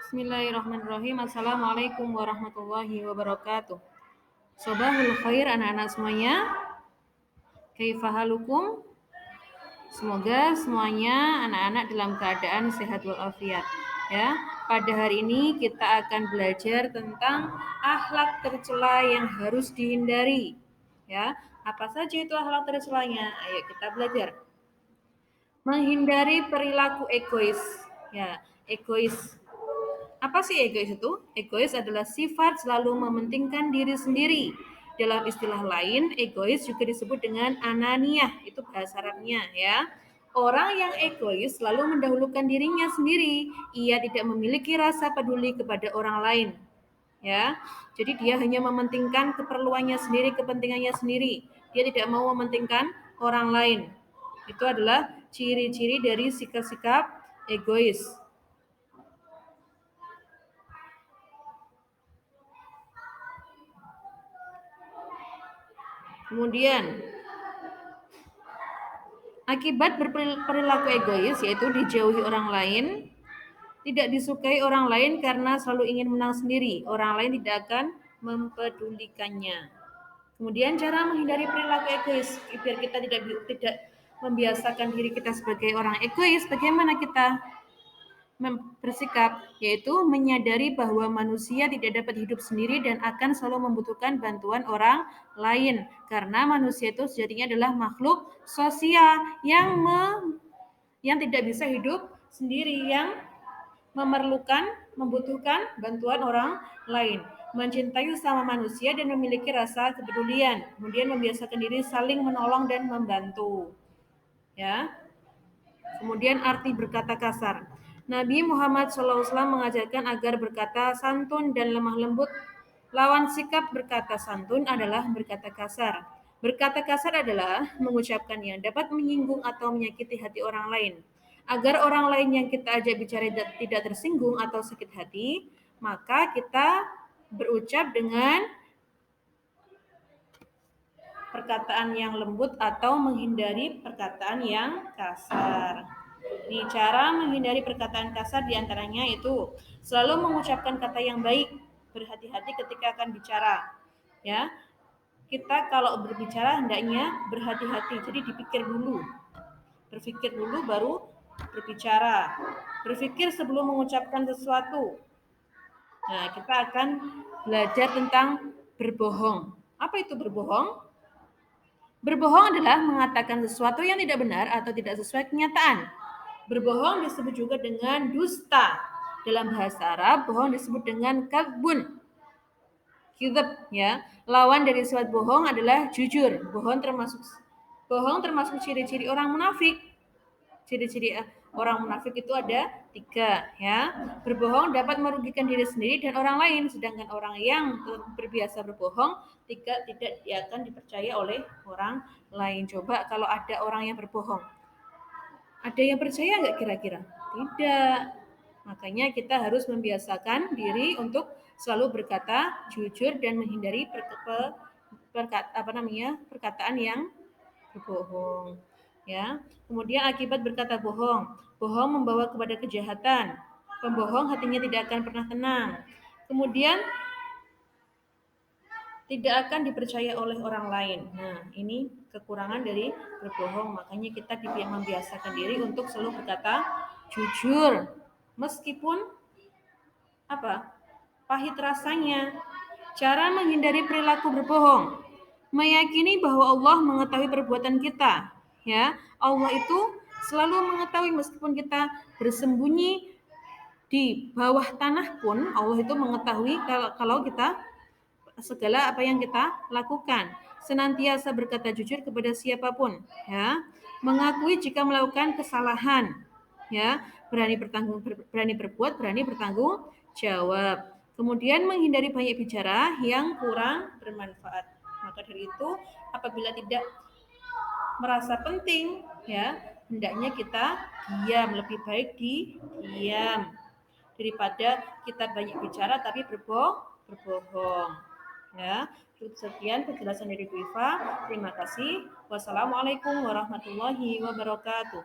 Bismillahirrahmanirrahim. Assalamualaikum warahmatullahi wabarakatuh. Sobahul khair anak-anak semuanya. Kaifahalukum? Semoga semuanya anak-anak dalam keadaan sehat walafiat. Ya, pada hari ini kita akan belajar tentang akhlak tercela yang harus dihindari. Ya, apa saja itu akhlak tercelanya? Ayo kita belajar. Menghindari perilaku egois. Ya, egois. Apa sih egois itu? Egois adalah sifat selalu mementingkan diri sendiri. Dalam istilah lain, egois juga disebut dengan ananiah. Itu bahasa Arabnya ya. Orang yang egois selalu mendahulukan dirinya sendiri. Ia tidak memiliki rasa peduli kepada orang lain. Ya. Jadi dia hanya mementingkan keperluannya sendiri, kepentingannya sendiri. Dia tidak mau mementingkan orang lain. Itu adalah ciri-ciri dari sikap-sikap egois. Kemudian, akibat berperilaku egois yaitu dijauhi orang lain, tidak disukai orang lain karena selalu ingin menang sendiri. Orang lain tidak akan mempedulikannya. Kemudian cara menghindari perilaku egois biar kita tidak membiasakan diri kita sebagai orang egois. Bagaimana kita bersikap, yaitu menyadari bahwa manusia tidak dapat hidup sendiri dan akan selalu membutuhkan bantuan orang lain. Karena manusia itu sejatinya adalah makhluk sosial yang tidak bisa hidup sendiri, yang membutuhkan bantuan orang lain. Mencintai sesama manusia dan memiliki rasa kepedulian. Kemudian membiasakan diri saling menolong dan membantu. Ya. Kemudian arti berkata kasar. Nabi Muhammad SAW mengajarkan agar berkata santun dan lemah lembut. Lawan sikap berkata santun adalah berkata kasar. Berkata kasar adalah mengucapkan yang dapat menyinggung atau menyakiti hati orang lain. Agar orang lain yang kita ajak bicara tidak tersinggung atau sakit hati, maka kita berucap dengan perkataan yang lembut atau menghindari perkataan yang kasar. Nih, cara menghindari perkataan kasar diantaranya itu selalu mengucapkan kata yang baik, berhati-hati ketika akan bicara. Ya, kita kalau berbicara hendaknya berhati-hati, jadi dipikir dulu, berpikir dulu baru berbicara, berpikir sebelum mengucapkan sesuatu. Nah, kita akan belajar tentang berbohong. Apa itu berbohong? Berbohong adalah mengatakan sesuatu yang tidak benar atau tidak sesuai kenyataan. Berbohong disebut juga dengan dusta. Dalam bahasa Arab, bohong disebut dengan kadbun. Kidab, ya. Lawan dari sifat bohong adalah jujur. Bohong termasuk ciri-ciri orang munafik. Ciri-ciri orang munafik itu ada 3, ya. Berbohong dapat merugikan diri sendiri dan orang lain, sedangkan orang yang berbiasa berbohong tidak akan dipercaya oleh orang lain. Coba kalau ada orang yang berbohong, ada yang percaya nggak kira-kira? Tidak. Makanya kita harus membiasakan diri untuk selalu berkata jujur dan menghindari perkataan yang berbohong. Ya. Kemudian akibat berkata bohong. Bohong membawa kepada kejahatan. Pembohong hatinya tidak akan pernah tenang. Kemudian tidak akan dipercaya oleh orang lain. Nah, ini kekurangan dari berbohong. Makanya kita membiasakan diri untuk selalu berkata jujur, meskipun pahit rasanya. Cara menghindari perilaku berbohong. Meyakini bahwa Allah mengetahui perbuatan kita. Ya, Allah itu selalu mengetahui meskipun kita bersembunyi di bawah tanah pun Allah itu mengetahui kalau kita segala apa yang kita lakukan. Senantiasa berkata jujur kepada siapapun, ya. Mengakui jika melakukan kesalahan, ya. Berani berbuat, berani bertanggung jawab. Kemudian menghindari banyak bicara yang kurang bermanfaat. Maka dari itu, apabila tidak merasa penting, ya, hendaknya kita diam, lebih baik diam daripada kita banyak bicara tapi berbohong. Ya, sekian penjelasan dari Bu Iva. Terima kasih. Wassalamualaikum warahmatullahi wabarakatuh.